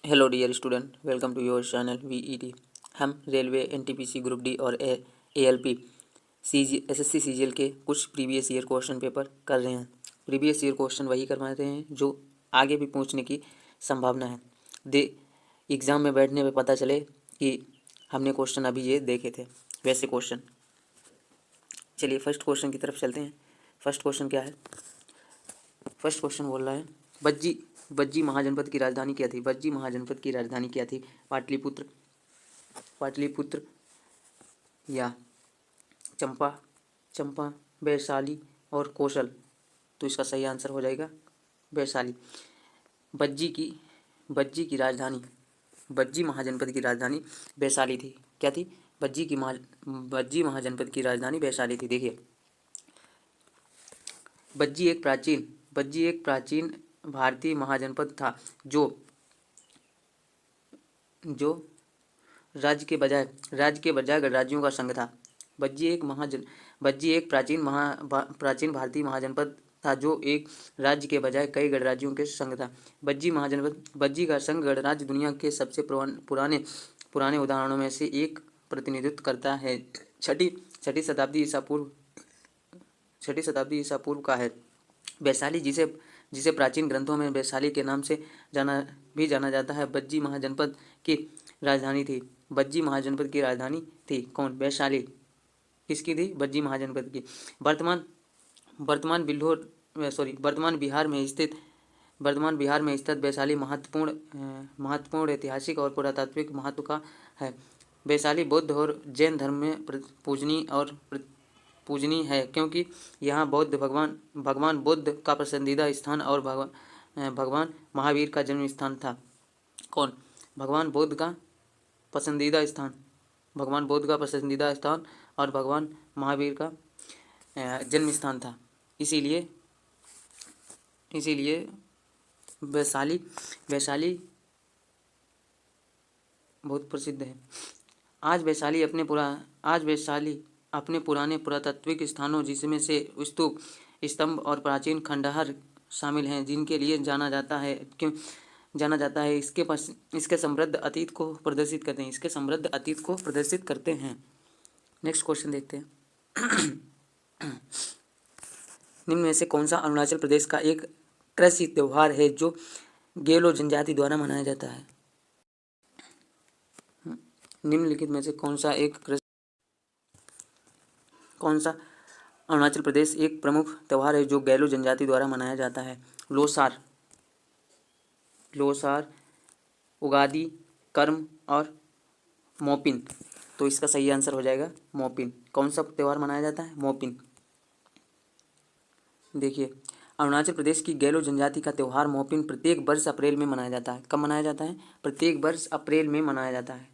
Hello dear student, welcome to your channel VET. हम railway NTPC group D और ALP SSC CGL के कुछ previous year question paper कर रहे हैं। प्रीवियस ईयर क्वेश्चन वही करवा रहे हैं जो आगे भी पूछने की संभावना है। एग्ज़ाम में बैठने पे पता चले कि हमने क्वेश्चन अभी ये देखे थे वैसे क्वेश्चन। चलिए फर्स्ट क्वेश्चन की तरफ चलते हैं। फर्स्ट क्वेश्चन क्या है? फर्स्ट क्वेश्चन बोल रहा है बज्जी महाजनपद की राजधानी क्या थी? बज्जी महाजनपद की राजधानी क्या थी? पाटलिपुत्र या चंपा, वैशाली और कौशल। तो इसका सही आंसर हो जाएगा वैशाली। बज्जी महाजनपद की राजधानी वैशाली थी। क्या थी? बज्जी महाजनपद की राजधानी वैशाली थी। देखिए, बज्जी एक प्राचीन भारतीय महाजनपद था जो राज्य के बजाय गणराज्यों का संघ था। बज्जी एक प्राचीन भारतीय महाजनपद था जो एक राज्य के बजाय कई गणराज्यों के संघ था। बज्जी का संघ गणराज्य दुनिया के सबसे पुराने उदाहरणों में से एक प्रतिनिधित्व करता है। छठी शताब्दी ईसा पूर्व का है। वैशाली, जिसे प्राचीन ग्रंथों में वैशाली के नाम से जाना जाता है, बज्जी महाजनपद की राजधानी थी। बज्जी महाजनपद की राजधानी थी कौन? वैशाली। किसकी थी? बज्जी महाजनपद की। वर्तमान बिहार में स्थित वैशाली महत्वपूर्ण ऐतिहासिक और पुरातात्विक महत्व का है। वैशाली बौद्ध और जैन धर्म में पूजनीय है क्योंकि यहाँ भगवान बुद्ध का पसंदीदा स्थान और भगवान महावीर का जन्म स्थान था। कौन? भगवान बुद्ध का पसंदीदा स्थान और भगवान महावीर का जन्म स्थान था। इसीलिए वैशाली बहुत प्रसिद्ध है। आज वैशाली अपने पुराने पुरातात्विक स्थानों, जिसमें से स्तूप, स्तंभ और प्राचीन खंडहर शामिल हैं, जिनके लिए जाना जाता है इसके समृद्ध अतीत को प्रदर्शित करते हैं। नेक्स्ट क्वेश्चन देखते हैं। निम्न में से कौन सा अरुणाचल प्रदेश का एक कृषि त्योहार है जो गैलो जनजाति द्वारा मनाया जाता है? निम्नलिखित में से कौन सा अरुणाचल प्रदेश एक प्रमुख त्योहार है जो गैलो जनजाति द्वारा मनाया जाता है? लोसार, उगादी, कर्म और मोपिन। तो इसका सही आंसर हो जाएगा मोपिन। कौन सा त्योहार मनाया जाता है? मोपिन। देखिए, अरुणाचल प्रदेश की गैलो जनजाति का त्योहार मोपिन प्रत्येक वर्ष अप्रैल में मनाया जाता है। कब मनाया जाता है? प्रत्येक वर्ष अप्रैल में मनाया जाता है।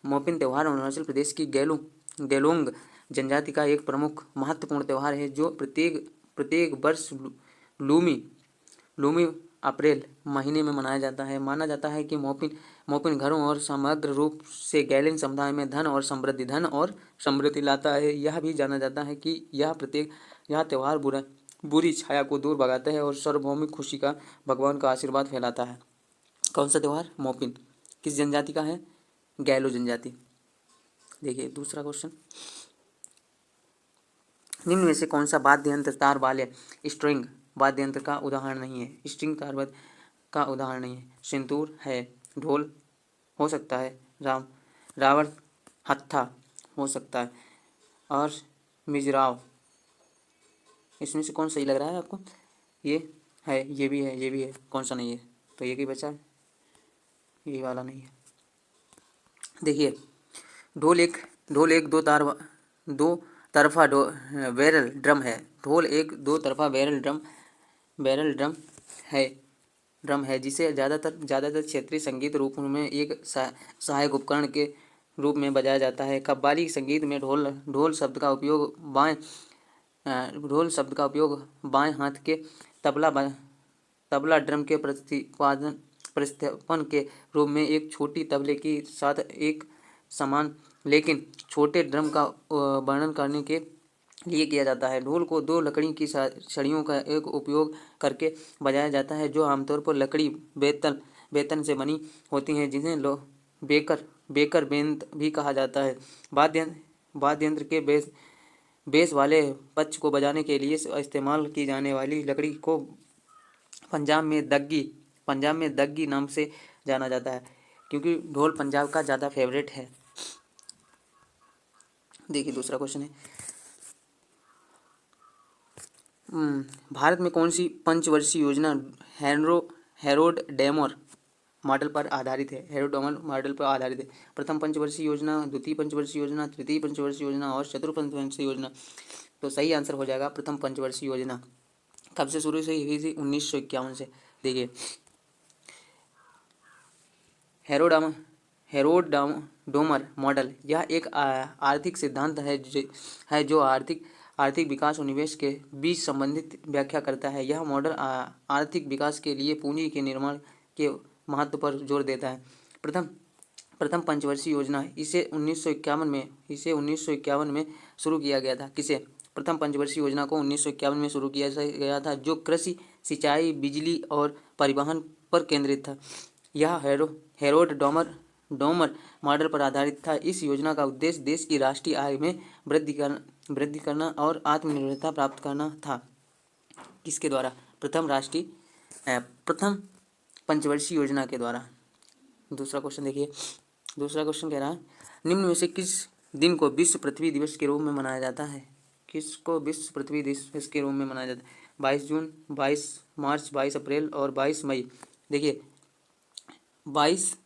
मोपिन त्योहार अरुणाचल प्रदेश की गैलोंग जनजाति का एक प्रमुख महत्वपूर्ण त्योहार है जो प्रत्येक वर्ष लूमी अप्रैल महीने में मनाया जाता है। माना जाता है कि मोपिन घरों और समग्र रूप से गैलिन समुदाय में धन और समृद्धि लाता है। यह भी जाना जाता है कि यह त्योहार बुरी छाया को दूर भगाता है और सार्वभौमिक खुशी का भगवान का आशीर्वाद फैलाता है। कौन सा त्योहार? मोपिन। किस जनजाति का है? गैलो जनजाति। देखिए दूसरा क्वेश्चन। निम्न में से कौन सा वाद्य यंत्र तार वाले स्ट्रिंग वाद्य यंत्र का उदाहरण नहीं है? स्ट्रिंग तार वाद्य का उदाहरण नहीं है। सिंतूर है, ढोल हो सकता है, रावण हत्था हो सकता है और मिजराव। इसमें से कौन सही लग रहा है आपको? ये भी है। कौन सा नहीं है? तो ये ही बचा है, ये वाला नहीं है। देखिए, ढोल एक दो तरफा बैरल ड्रम है। ढोल एक दो तरफा बैरल ड्रम है जिसे ज़्यादातर क्षेत्रीय संगीत रूपों में एक सहायक उपकरण के रूप में बजाया जाता है। कव्वाली संगीत में ढोल शब्द का बाएं हाथ के तबला ड्रम के प्रतिस्थापन के रूप में एक छोटी तबले के साथ एक समान लेकिन छोटे ड्रम का वर्णन करने के लिए किया जाता है। ढोल को दो लकड़ी की छड़ियों का एक उपयोग करके बजाया जाता है, जो आमतौर पर लकड़ी बेतन से बनी होती हैं, जिन्हें बेकर बेंत भी कहा जाता है। वाद्य यंत्र के बेस वाले पक्ष को बजाने के लिए इस्तेमाल की जाने वाली लकड़ी को पंजाब में दग्गी नाम से जाना जाता है, क्योंकि ढोल पंजाब का ज़्यादा फेवरेट है। देखिए दूसरा क्वेश्चन है, भारत में कौन सी पंचवर्षीय योजना हेरोड डैमर मॉडल पर आधारित है? हेरोड डैमर मॉडल पर आधारित है। प्रथम पंचवर्षीय योजना, द्वितीय पंचवर्षीय योजना, तृतीय पंचवर्षीय योजना और चतुर्थ पंचवर्षीय योजना। तो सही आंसर हो जाएगा प्रथम पंचवर्षीय योजना। कब से शुरू से हुई थी? 1951 से। देखिए हेरोड डोमर मॉडल यह एक आर्थिक सिद्धांत है जो आर्थिक विकास और निवेश के बीच संबंधित व्याख्या करता है। यह मॉडल आर्थिक विकास के लिए पूंजी के निर्माण के महत्व पर जोर देता है। प्रथम पंचवर्षीय योजना इसे 1951 में शुरू किया गया था। किसे? प्रथम पंचवर्षीय योजना को 1951 में शुरू किया गया था, जो कृषि, सिंचाई, बिजली और परिवहन पर केंद्रित था। यह हेरोड डोमर मॉडल पर आधारित था। इस योजना का उद्देश्य देश की राष्ट्रीय आय में वृद्धि करना और आत्मनिर्भरता प्राप्त करना था। किसके द्वारा? प्रथम पंचवर्षीय योजना के द्वारा। दूसरा क्वेश्चन देखिए, दूसरा क्वेश्चन कह रहा है, निम्न में से किस दिन को विश्व पृथ्वी दिवस के रूप में मनाया जाता है? किसको विश्व पृथ्वी दिवस के रूप में मनाया जाता है? 22 जून, 22 मार्च, 22 अप्रैल और 22 मई। देखिए 22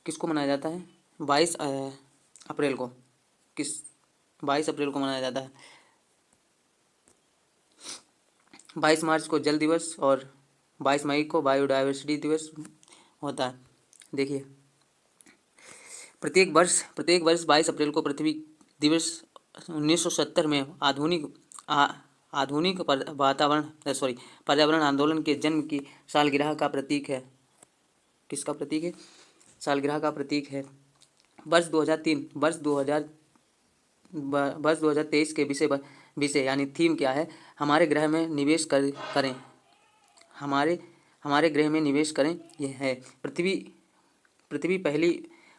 किसको मनाया जाता है? 22 अप्रैल को। 22 अप्रैल को मनाया जाता है। 22 मार्च को जल दिवस और 22 मई को बायोडायवर्सिटी दिवस होता है। देखिए प्रत्येक वर्ष 22 अप्रैल को पृथ्वी दिवस 1970 में आधुनिक पर्यावरण आंदोलन के जन्म की सालगिरह का प्रतीक है। किसका प्रतीक है? सालगिरह का प्रतीक है। वर्ष 2023 के विषय यानी थीम क्या है? हमारे ग्रह में निवेश करें। हमारे ग्रह में निवेश करें यह है।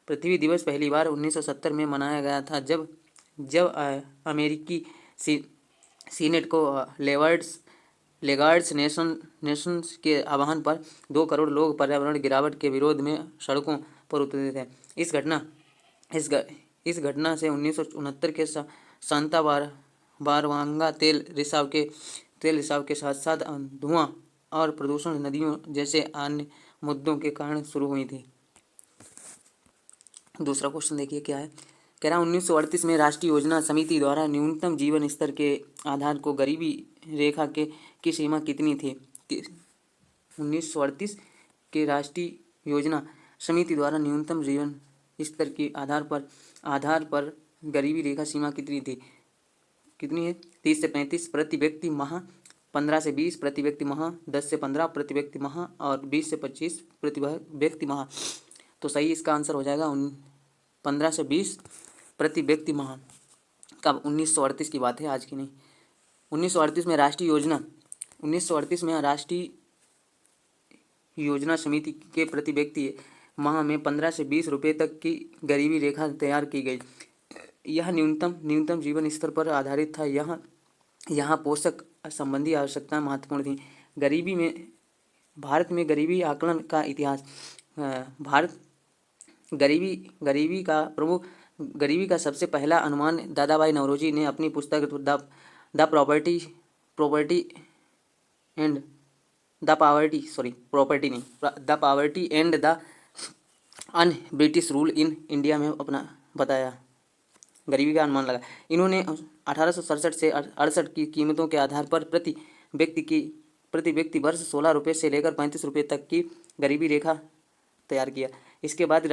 पृथ्वी दिवस पहली बार 1970 में मनाया गया था, जब अमेरिकी सीनेट को लेगार्ड्स नेशंस के आह्वान पर 2 करोड़ लोग पर्यावरण गिरावट के विरोध में सड़कों पर उतरे थे। इस घटना से 1969 के सांता बारवांगा तेल रिसाव के साथ साथ धुआं और प्रदूषण नदियों जैसे अन्य मुद्दों के कारण शुरू हुई थी। दूसरा क्वेश्चन देखिए क्या है, कह रहा 1938 में राष्ट्रीय योजना समिति द्वारा न्यूनतम जीवन स्तर के आधार को गरीबी रेखा की सीमा कितनी थी? 1938 के राष्ट्रीय योजना समिति द्वारा न्यूनतम जीवन स्तर के आधार पर गरीबी रेखा सीमा कितनी थी? कितनी है? 30 से 35 प्रति व्यक्ति माह, 15 से 20 प्रति व्यक्ति माह, 10 से 15 प्रति व्यक्ति माह और 20 से 25 प्रति व्यक्ति माह। तो सही इसका आंसर हो जाएगा 15 से 20 प्रति व्यक्ति माह। कब? 1938 की बात है, आज की नहीं। 1938 में राष्ट्रीय योजना समिति के प्रति व्यक्ति माह में 15 से 20 रुपये तक की गरीबी रेखा तैयार की गई। यह न्यूनतम जीवन स्तर पर आधारित था। यहाँ पोषक संबंधी आवश्यकताएं महत्वपूर्ण थी। भारत में गरीबी आकलन का इतिहास। गरीबी का सबसे पहला अनुमान दादाभाई नौरोजी ने अपनी पुस्तक the poverty and the un British rule in India में अपना बताया, गरीबी का अनुमान लगा। इन्होंने 1867 से 68 की कीमतों के आधार पर प्रति व्यक्ति वर्ष 16 रुपये से लेकर 35 रुपये तक की गरीबी रेखा तैयार किया। इसके बाद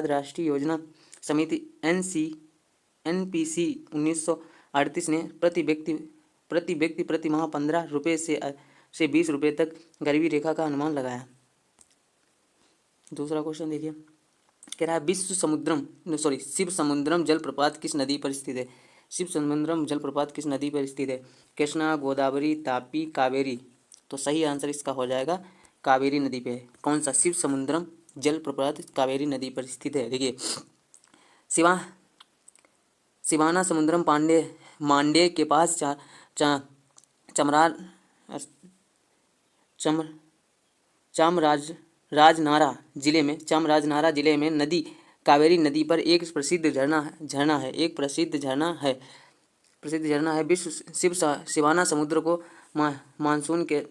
राष्ट्रीय योजना समिति NPC 1938 ने प्रति व्यक्ति प्रति माह 15 रुपये से 20 रुपये तक गरीबी रेखा का अनुमान लगाया। दूसरा क्वेश्चन देखिए, कह रहा है शिव समुद्रम जलप्रपात किस नदी पर स्थित है? शिव समुद्रम जलप्रपात किस नदी पर स्थित है? कृष्णा, गोदावरी, तापी, कावेरी। तो सही आंसर इसका हो जाएगा कावेरी नदी पे है। कौन सा? शिव समुद्रम जलप्रपात कावेरी नदी पर स्थित है। देखिए, शिवा शिवाना समुद्रम मांडे के पास चमरार चम चामराजनारा जिले में नदी कावेरी नदी पर एक प्रसिद्ध झरना है। विश्व शिवाना समुद्र को मानसून के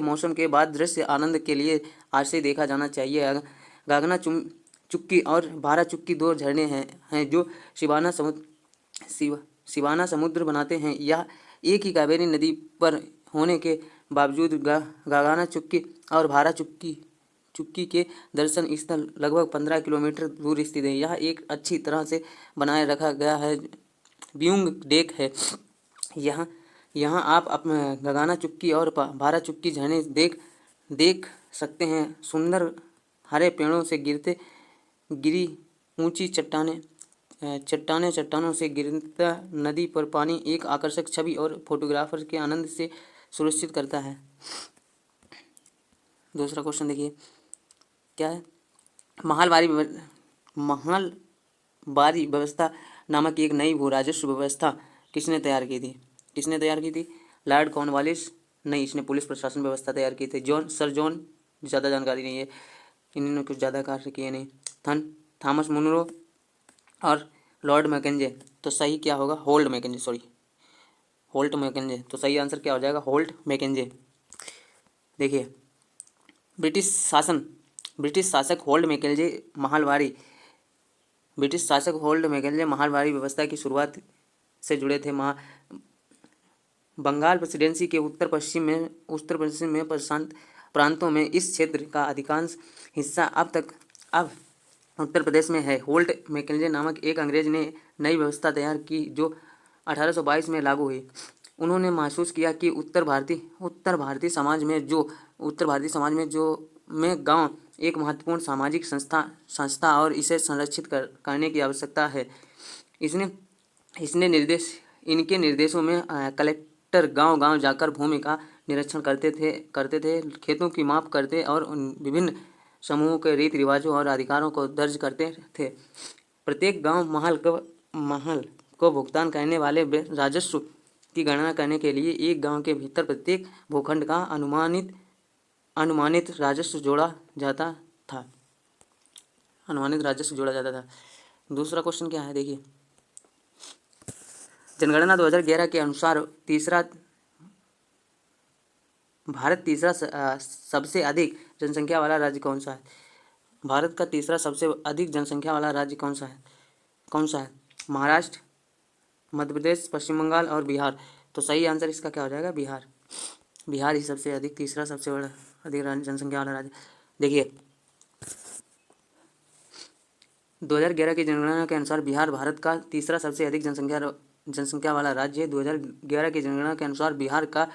मौसम के बाद दृश्य आनंद के लिए आज से देखा जाना चाहिए। गागना चुक्की और भारा चुक्की दो झरने हैं जो शिवाना समुद्र बनाते हैं। यह एक ही कावेरी नदी पर होने के बावजूद गागाना चुक्की और भारा चुक्की के दर्शन स्थल लगभग 15 किलोमीटर दूर स्थित है। यह एक अच्छी तरह से बनाए रखा गया है व्यूइंग डेक है। यहाँ आप अपने गागाना चुक्की और भारा चुक्की झरने देख सकते हैं। सुंदर हरे पेड़ों से गिरी ऊंची चट्टानों से गिरता नदी पर पानी एक आकर्षक छवि और फोटोग्राफर के आनंद से सुनिश्चित करता है। दूसरा क्वेश्चन देखिए क्या है? महालबारी व्यवस्था नामक एक नई भू राजस्व व्यवस्था किसने तैयार की थी? Lord Cornwallis? नहीं, इसने पुलिस प्रशासन व्यवस्था तैयार की थी। सर जॉन, ज़्यादा जानकारी नहीं है, इन्होंने कुछ ज़्यादा कार्य किए नहीं। थॉमस मुनरो और लॉर्ड मैकेंजे। तो सही क्या होगा? होल्ट मैकेंजे। तो सही आंसर क्या हो जाएगा? होल्ट मैकेंजे। देखिए, ब्रिटिश शासक होल्ट मैकेंजे महालबारी व्यवस्था की शुरुआत से जुड़े थे। बंगाल प्रेसिडेंसी के उत्तर पश्चिम में प्रशांत प्रांतों में इस क्षेत्र का अधिकांश हिस्सा अब उत्तर प्रदेश में है। होल्ट मैकेंजे नामक एक अंग्रेज ने नई व्यवस्था तैयार की जो 1822 में लागू हुई। उन्होंने महसूस किया कि उत्तर भारतीय समाज में गांव एक महत्वपूर्ण सामाजिक संस्था और इसे संरक्षित करने की आवश्यकता है। इनके निर्देशों में कलेक्टर गांव-गांव जाकर भूमि का निरीक्षण करते थे, खेतों की माप करते और विभिन्न समूहों के रीति रिवाजों और अधिकारों को दर्ज करते थे। प्रत्येक गांव महल को भुगतान करने वाले राजस्व की गणना करने के लिए एक गांव के भीतर प्रत्येक भूखंड का अनुमानित राजस्व जोड़ा जाता था। दूसरा क्वेश्चन क्या है? देखिए, जनगणना 2011 के अनुसार भारत तीसरा सबसे अधिक जनसंख्या वाला राज्य कौन सा है? भारत का तीसरा सबसे अधिक जनसंख्या वाला राज्य कौन सा है? महाराष्ट्र, मध्य प्रदेश, पश्चिम बंगाल और बिहार। तो सही आंसर इसका क्या हो जाएगा? बिहार ही सबसे अधिक तीसरा सबसे बड़ा अधिक जनसंख्या वाला राज्य। देखिए, 2011 की जनगणना के अनुसार बिहार भारत का तीसरा सबसे अधिक जनसंख्या वाला राज्य है। 2011 की जनगणना के अनुसार बिहार का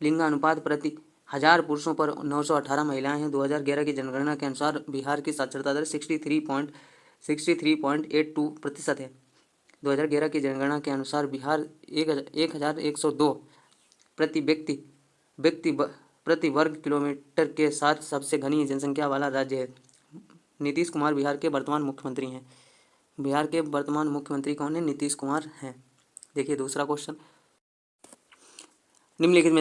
लिंगानुपात प्रति 1000 पुरुषों पर 918 महिलाएं हैं। 2011 की जनगणना के अनुसार बिहार की साक्षरता दर 63.82% है। 2011 की जनगणना के अनुसार बिहार 1102 प्रति वर्ग किलोमीटर के साथ सबसे घनी जनसंख्या वाला राज्य है। नीतीश कुमार बिहार के वर्तमान मुख्यमंत्री हैं। बिहार के वर्तमान मुख्यमंत्री कौन है? नीतीश कुमार हैं। देखिए, दूसरा क्वेश्चन, निम्नलिखित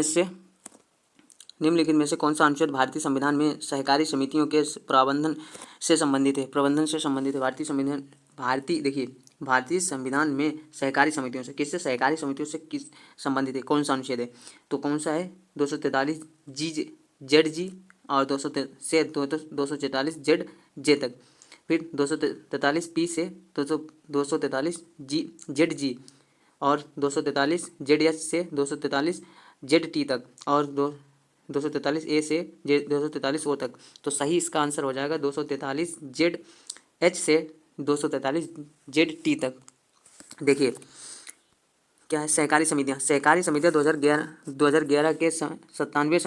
में से कौन सा अनुच्छेद भारतीय संविधान में सहकारी समितियों के प्रबंधन से संबंधित है? भारतीय संविधान में सहकारी समितियों से किस संबंधित है? कौन सा अनुच्छेद है? तो कौन सा है? 243 ZG और 243 ZJ तक, फिर 243 P से 243 ZG और 243 ZH से 243 ZT तक और 243 A से 243 O तक। तो सही इसका आंसर हो जाएगा 243 ZH से 243 ZT तक। देखिए, क्या है? सहकारी समितियाँ 2011 के 97वें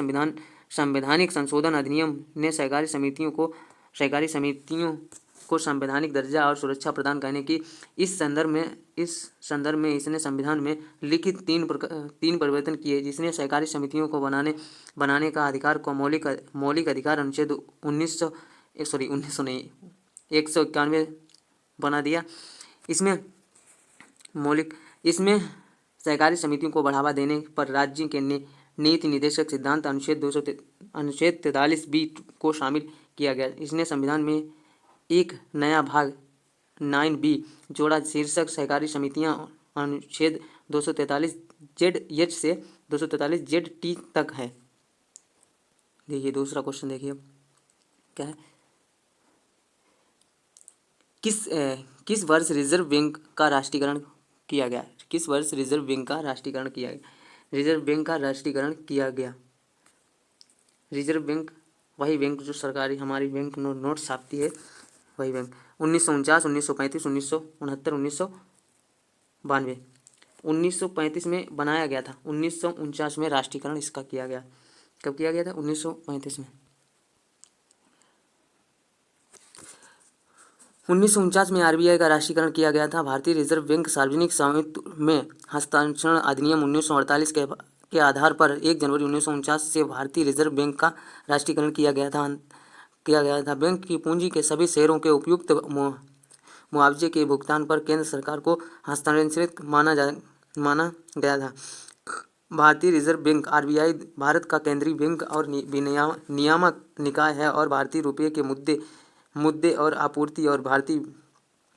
संवैधानिक संशोधन अधिनियम ने सहकारी समितियों को संवैधानिक दर्जा और सुरक्षा प्रदान करने की इस संदर्भ में इसने संविधान में लिखित तीन परिवर्तन किए, जिसने सहकारी समितियों को बनाने का अधिकार को मौलिक अधिकार अनुच्छेद 191 बना दिया। इसमें सहकारी समितियों को बढ़ावा देने पर राज्य के नीति निर्देशक सिद्धांत अनुच्छेद 43B को शामिल किया गया। इसने संविधान में एक नया भाग 9B जोड़ा, शीर्षक सहकारी समितियां अनुच्छेद 243ZH से 243ZT तक है। देखिए दूसरा क्वेश्चन देखिए क्या है, किस वर्ष रिजर्व बैंक का राष्ट्रीयकरण किया गया? किस वर्ष रिजर्व बैंक का राष्ट्रीयकरण किया गया? रिजर्व बैंक का राष्ट्रीयकरण किया गया। रिजर्व बैंक वही बैंक जो सरकारी हमारी बैंक नोट छापती है, वही बैंक। 1949, 1935, 1969, 1992। 1935 में बनाया गया था, 1949 में राष्ट्रीयकरण इसका किया गया। कब किया गया था? 1935 में। 1949 में आरबीआई का राष्ट्रीयकरण किया गया था। भारतीय रिजर्व बैंक सार्वजनिक स्वामित्व में हस्तांतरण अधिनियम 1948 के आधार पर 1 जनवरी 1949 से भारतीय रिजर्व बैंक का राष्ट्रीयकरण किया गया था। बैंक की पूंजी के सभी शेयरों के उपयुक्त मुआवजे के भुगतान पर केंद्र सरकार को हस्तांतरित माना गया था। भारतीय रिजर्व बैंक आरबीआई भारत का केंद्रीय बैंक और नियामक निकाय है और भारतीय रुपये के मुद्दे और आपूर्ति और भारतीय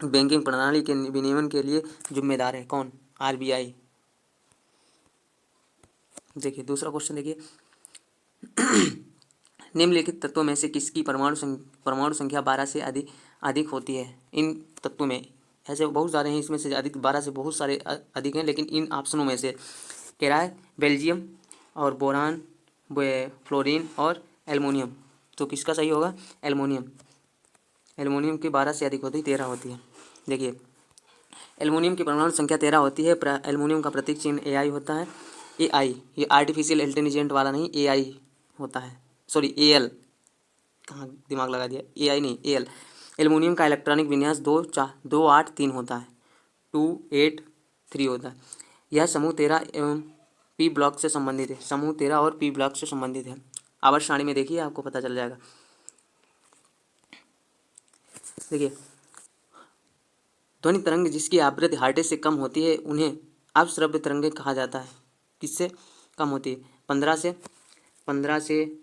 बैंकिंग प्रणाली के विनियमन के लिए जिम्मेदार है। कौन? आरबीआई। देखिए दूसरा क्वेश्चन देखिए निम्नलिखित तत्वों में से किसकी परमाणु संख्या 12 से अधिक होती है? इन तत्वों में ऐसे बहुत सारे हैं, इसमें से अधिक 12 से बहुत सारे अधिक हैं, लेकिन इन ऑप्शनों में से कह रहा है बेल्जियम और बोरान, फ्लोरीन और एल्युमिनियम। तो किसका सही होगा? एल्युमिनियम की 12 से अधिक होती है, 13 होती है। देखिए एल्युमिनियम की परमाणु संख्या 13 होती है। एल्युमिनियम का प्रतीक चिन्ह AI होता है। AI ये आर्टिफिशियल इंटेलिजेंट वाला नहीं, AI होता है, सॉरी AL, कहाँ दिमाग लगा दिया, AI नहीं AL। एल्युमिनियम का इलेक्ट्रॉनिक विन्यास 283 होता है, 283 होता है। यह समूह 13 एवं P ब्लॉक से संबंधित है। समूह 13 और P ब्लॉक से संबंधित है। आवर्त सारणी में देखिए आपको पता चल जाएगा। देखिए ध्वनि तरंग जिसकी आवृत्ति हर्ट्ज से कम होती है उन्हें अपश्रव्य तरंगें कहा जाता है। किससे कम होती है? 15 से,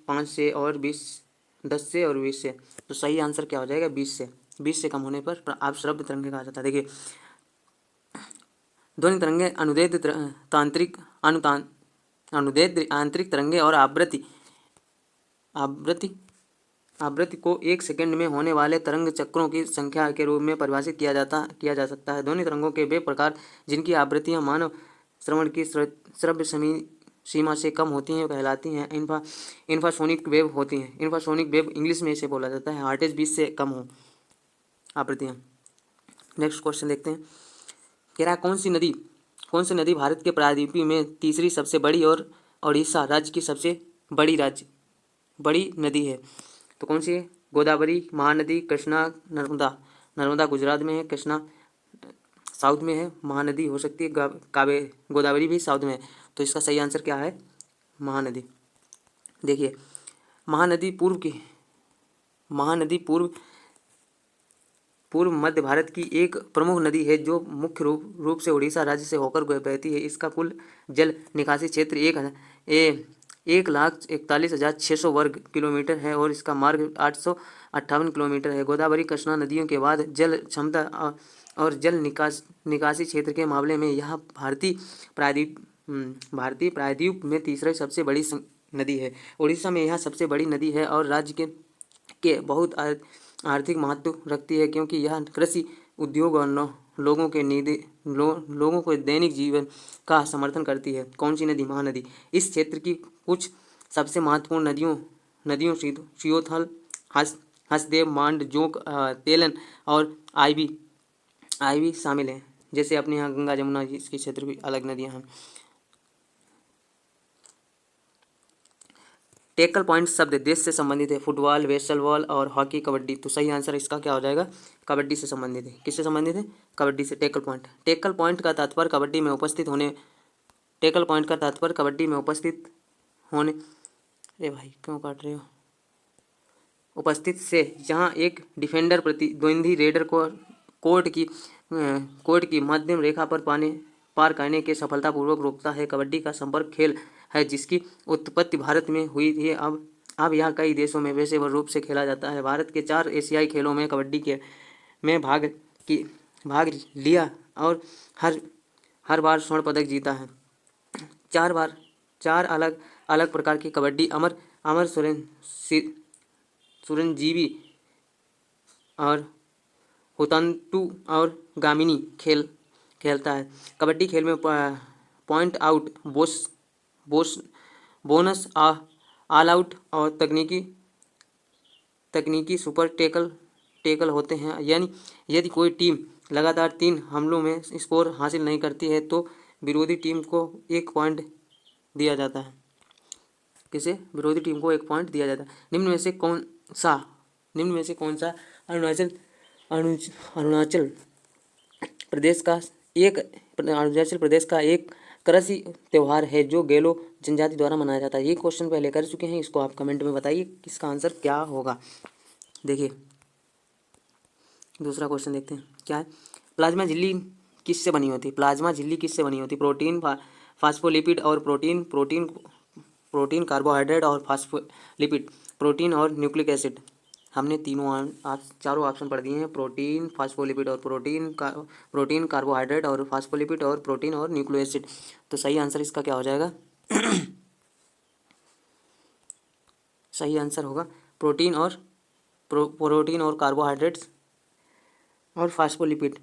5 से और 20, 10 से और 20 से। तो सही आंसर क्या हो जाएगा? 20 से कम होने पर अपश्रव्य तरंगें कहा जाता है। देखिए ध्वनि तरंगें अनुदैर्ध्य आंतरिक तरंगें और आवृत्ति को 1 सेकंड में होने वाले तरंग चक्रों की संख्या के रूप में परिभाषित किया जा सकता है। ध्वनि तरंगों के वे प्रकार जिनकी आवृत्तियां मानव श्रवण की श्रव्य सीमा से कम होती हैं कहलाती हैं इंफ्रासोनिक वेव होती हैं। इंफ्रासोनिक वेव इंग्लिश में इसे बोला जाता है। हर्ट्ज 20 से कम हो आवृत्तियाँ। नेक्स्ट क्वेश्चन देखते हैं। कह रहा है कौन सी नदी भारत के प्रायद्वीपीय में तीसरी सबसे बड़ी और उड़ीसा राज्य की सबसे बड़ी नदी है? तो कौन सी है? गोदावरी, महानदी, कृष्णा, नर्मदा गुजरात में है, कृष्णा साउथ में है, महानदी हो सकती है, गोदावरी भी साउथ में है। तो इसका सही आंसर क्या है? महानदी। देखिए महानदी पूर्व मध्य भारत की एक प्रमुख नदी है जो मुख्य रूप से उड़ीसा राज्य से होकर बहती है। इसका कुल जल निकासी क्षेत्र 1,41,600 वर्ग किलोमीटर है और इसका मार्ग 858 किलोमीटर है। गोदावरी कृष्णा नदियों के बाद जल क्षमता और जल निकासी क्षेत्र के मामले में यह भारतीय प्रायद्वीप में तीसरी सबसे बड़ी नदी है। उड़ीसा में यह सबसे बड़ी नदी है और राज्य के बहुत आर्थिक महत्व रखती है क्योंकि यह कृषि, उद्योग और लोगों के दैनिक जीवन का समर्थन करती है। कौन सी नदी? महानदी। इस क्षेत्र की कुछ सबसे महत्वपूर्ण नदियों सियोथल, हसदेव, मांड, जोंक, तेलन और आईवी शामिल हैं। जैसे अपने यहाँ गंगा, जमुना, इसके क्षेत्र भी अलग नदियाँ हैं। टेकल पॉइंट शब्द देश से संबंधित है, फुटबॉल, बेसबॉल और हॉकी, कबड्डी। तो सही आंसर इसका क्या हो जाएगा, कबड्डी से संबंधित है। किससे संबंधित है, कबड्डी से। टेकल पॉइंट, टेकल पॉइंट का तात्पर्य कबड्डी में उपस्थित होने, टेकल पॉइंट का तात्पर्य कबड्डी में उपस्थित होने, अरे भाई क्यों काट रहे हो, उपस्थित से, जहां एक डिफेंडर प्रतिद्वंदी रेडर को कोर्ट की मध्यम रेखा पर पार करने के सफलतापूर्वक रोकता है। कबड्डी का संपर्क खेल है जिसकी उत्पत्ति भारत में हुई थी। अब यह कई देशों में पेशेवर रूप से खेला जाता है। भारत के 4 एशियाई खेलों में कबड्डी के में भाग लिया और हर बार स्वर्ण पदक जीता है। 4 अलग अलग प्रकार की कबड्डी अमर सुरंजीवी और हुतांटू और गामिनी खेलता है। कबड्डी खेल में point out, bonus, all out और तकनीकी सुपर टेकल होते हैं। यानी यदि कोई टीम लगातार 3 हमलों में स्कोर हासिल नहीं करती है तो विरोधी टीम को 1 पॉइंट दिया जाता है। किसे, विरोधी टीम को 1 पॉइंट दिया जाता है। निम्न में से कौन सा अरुणाचल प्रदेश का एक कृषि त्यौहार है जो गैलो जनजाति द्वारा मनाया जाता है। ये क्वेश्चन पहले कर चुके हैं, इसको आप कमेंट में बताइए इसका आंसर क्या होगा। देखिए दूसरा क्वेश्चन देखते हैं क्या है। प्लाज्मा झिल्ली किससे बनी होती है, प्लाज्मा झिल्ली किससे बनी होती है, प्रोटीन, फास्फोलिपिड और प्रोटीन, कार्बोहाइड्रेट और फास्फोलिपिड, प्रोटीन और न्यूक्लिक एसिड। हमने चारों ऑप्शन पढ़ दिए हैं, प्रोटीन, फास्फोलिपिड और प्रोटीन, कार्बोहाइड्रेट और फास्फोलिपिड और प्रोटीन और न्यूक्लिक एसिड। तो सही आंसर इसका क्या हो जाएगा सही आंसर होगा प्रोटीन और कार्बोहाइड्रेट्स और फास्फोलिपिड।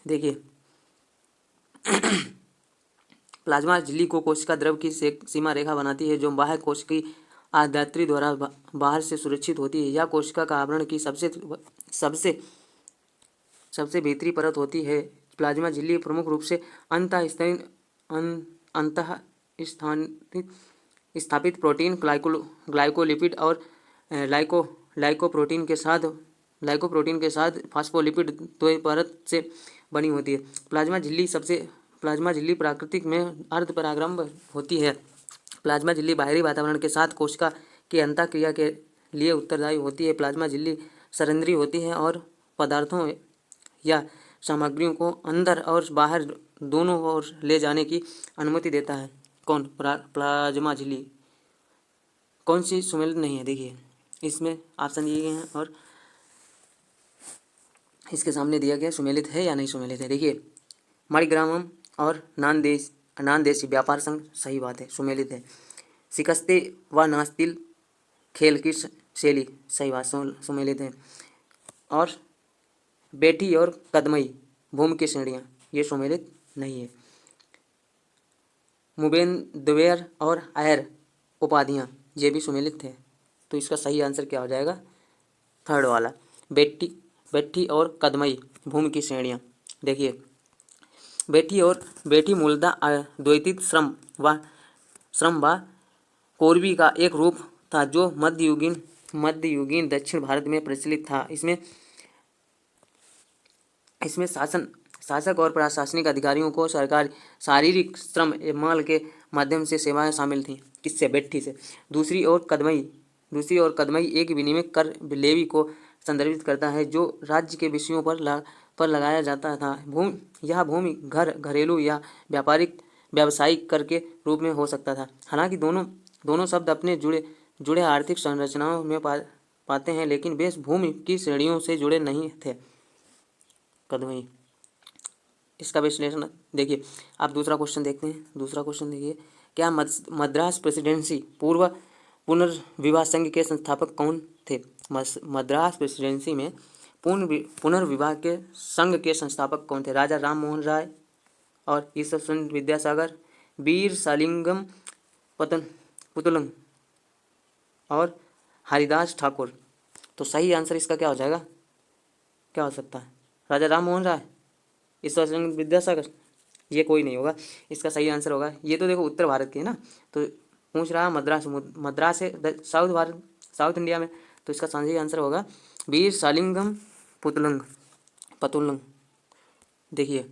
देखिए प्लाज्मा झिल्ली को कोशिका द्रव की सीमा रेखा बनाती है जो बाह्य कोश की आधात्री द्वारा बाहर से सुरक्षित होती है। यह कोशिका का आवरण की सबसे भीतरी परत होती है। प्लाज्मा झिल्ली प्रमुख रूप से अंतः स्थापित प्रोटीन, ग्लाइकोलिपिड और लाइकोप्रोटीन के साथ फास्फोलिपिड द्वय परत से बनी होती है। प्लाज्मा झिल्ली प्राकृतिक में अर्धपरागरंभ होती है। प्लाज्मा झिल्ली बाहरी वातावरण के साथ कोशिका की अंतःक्रिया के लिए उत्तरदायी होती है। प्लाज्मा झिल्ली संरंध्री होती है और पदार्थों या सामग्रियों को अंदर और बाहर दोनों ओर ले जाने की अनुमति देता है। कौन, प्लाज्मा झिल्ली कौन सी सुमेलित नहीं है। देखिए इसमें ऑप्शन दिए गए हैं और इसके सामने दिया गया सुमेलित है या नहीं सुमेलित है। देखिए मणिग्रामम और नानदेशी व्यापार संघ, सही बात है, सुमेलित है। शिकस्ते व नास्तिल खेल की शैली, सही बात, सुमेलित है। और बेटी और कदमई भूमि की श्रेणियाँ, ये सुमेलित नहीं है। मुबेंद्वेर और आयर उपाधियाँ, ये भी सुमेलित है। तो इसका सही आंसर क्या हो जाएगा, थर्ड वाला, बेटी और कदमई भूमि की श्रेणियाँ। देखिए बेटी मूलतः द्वैतिक श्रम व कोरबी का एक रूप था जो मध्ययुगीन दक्षिण भारत में प्रचलित था। इसमें शासक और प्रशासनिक अधिकारियों को शारीरिक श्रम माल के माध्यम से सेवाएं शामिल थीं। किससे, बेट्ठी से। दूसरी ओर कदमई एक विनिमय कर लेवी को संदर्भित करता है जो राज्य के विषयों पर लगाया जाता था। यह भूमि घरेलू या व्यावसायिक कर के रूप में हो सकता था। हालांकि दोनों शब्द अपने जुड़े आर्थिक संरचनाओं में पाते हैं, लेकिन वे भूमि की श्रेणियों से जुड़े नहीं थे। कदमई, इसका विश्लेषण देखिए। आप दूसरा क्वेश्चन देखते हैं। दूसरा क्वेश्चन देखिए, क्या मद्रास प्रेसिडेंसी पूर्व पुनर्विवाह संघ के संस्थापक कौन थे। मद्रास प्रेसिडेंसी में पुनर्विवाह के संघ के संस्थापक कौन थे। राजा राम मोहन राय और ईश्वरचंद्र विद्यासागर, वीर सालिंगम पुतुलंग और हरिदास ठाकुर। तो सही आंसर इसका क्या हो जाएगा, क्या हो सकता है, राजा राम मोहन राय, ईश्वरचंद्र विद्यासागर, ये कोई नहीं होगा। इसका सही आंसर होगा, ये तो देखो उत्तर भारत के है ना, तो पूछ रहा मद्रास, मद्रास है साउथ इंडिया में, तो इसका सही आंसर होगा वीर सालिंगम पतुलंग। देखिए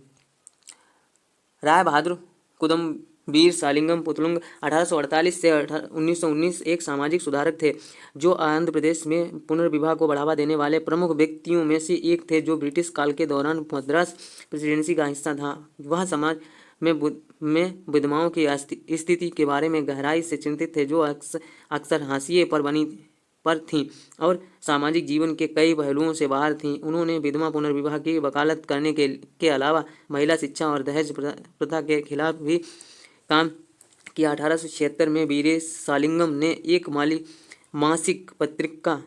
राय बहादुर कुदम वीर सालिंगम पुतलुंग 1848 से 1919 एक सामाजिक सुधारक थे जो आंध्र प्रदेश में पुनर्विवाह को बढ़ावा देने वाले प्रमुख व्यक्तियों में से एक थे। जो ब्रिटिश काल के दौरान मद्रास प्रेसिडेंसी का हिस्सा था, वह समाज में विधवाओं की स्थिति के बारे में गहराई से चिंतित थे, जो अक्सर हाशिए पर थीं और सामाजिक जीवन के कई पहलुओं से बाहर थीं। उन्होंने विधवा पुनर्विवाह की वकालत करने के अलावा महिला शिक्षा और दहेज प्रथा के खिलाफ भी काम किया। 1876 में वीर सालिंगम ने एक मासिक पत्रिका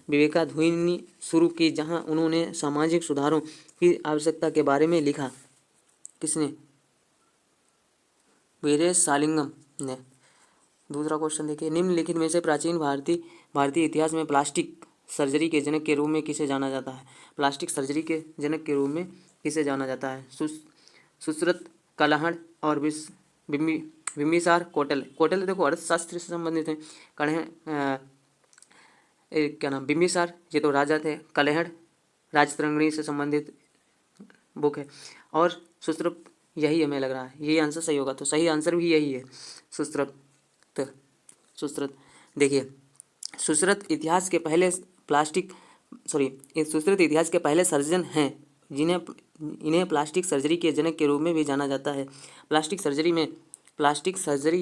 विवेकाधीनी शुरू की, जहां उन्होंने सामाजिक सुधारों की आवश्यकता के बारे में लिखा। किसने? वीर सालिंगम ने। दूसरा क्वेश्चन देखिए, निम्नलिखित में से प्राचीन भारतीय इतिहास में प्लास्टिक सर्जरी के जनक के रूप में किसे जाना जाता है? प्लास्टिक सर्जरी के जनक के रूप में किसे जाना जाता है? सुश्रुत, कलहड़ और बिम्बिसार कोटल देखो अर्थशास्त्र से संबंधित है। क्या नाम, बिम्बिसार ये तो राजा थे, कलहड़ राजतरंगिणी से संबंधित बुक है, और सुश्रुत यही हमें लग रहा है, यही आंसर सही होगा, तो सही आंसर भी यही है, सुश्रुत। देखिए सुश्रुत इतिहास के पहले सर्जन हैं इन्हें प्लास्टिक सर्जरी के जनक के रूप में भी जाना जाता है। प्लास्टिक सर्जरी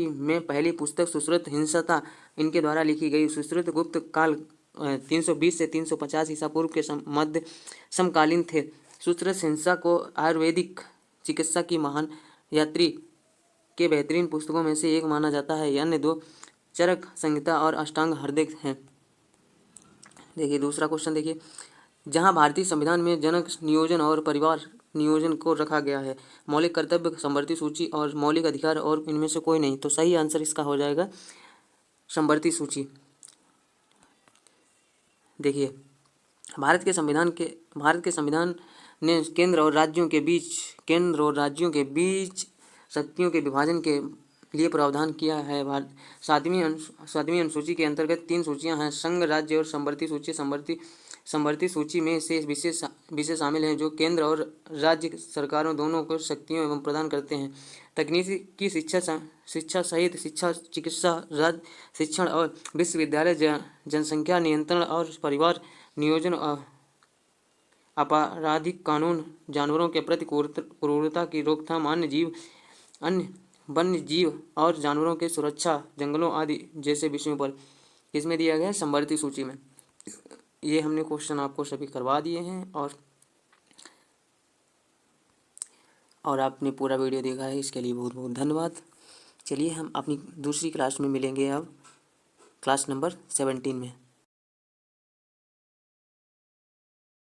में पहली पुस्तक सुश्रुत हिंसा इनके द्वारा लिखी गई। सुश्रुत गुप्त काल 320 से 350 ईसा पूर्व के मध्य समकालीन थे। सुश्रुत हिंसा को आयुर्वेदिक चिकित्सा की महान यात्री के बेहतरीन पुस्तकों में से एक माना जाता है। अन्य दो चरक संहिता और अष्टांग हृदय हैं। देखिए दूसरा क्वेश्चन देखिए, जहां भारतीय संविधान में जनक नियोजन और परिवार नियोजन को रखा गया है, मौलिक कर्तव्य, समवर्ती सूची और मौलिक अधिकार और इनमें से कोई नहीं, तो सही आंसर इसका हो जाएगा समवर्ती सूची। देखिए भारत के संविधान ने केंद्र और राज्यों के बीच शक्तियों के विभाजन के लिए प्रावधान किया है। 7वीं अनुसूची के अंतर्गत 3 सूचियां हैं, संघ, राज्य और समवर्ती सूची। समवर्ती सूची में से विषय शामिल हैं जो केंद्र और राज्य सरकारों दोनों को शक्तियों एवं प्रदान करते हैं। तकनीकी शिक्षा सहित शिक्षा, चिकित्सा, राज्य शिक्षण और विश्वविद्यालय, जनसंख्या नियंत्रण और परिवार नियोजन, आपराधिक कानून, जानवरों के प्रति क्रूरता की रोकथाम, अन्य वन्य जीव और जानवरों की सुरक्षा, जंगलों आदि जैसे विषयों पर किसमें दिया गया है? समवर्ती सूची में। ये हमने क्वेश्चन आपको सभी करवा दिए हैं और आपने पूरा वीडियो देखा है, इसके लिए बहुत बहुत धन्यवाद। चलिए हम अपनी दूसरी क्लास में मिलेंगे अब, क्लास नंबर 17 में।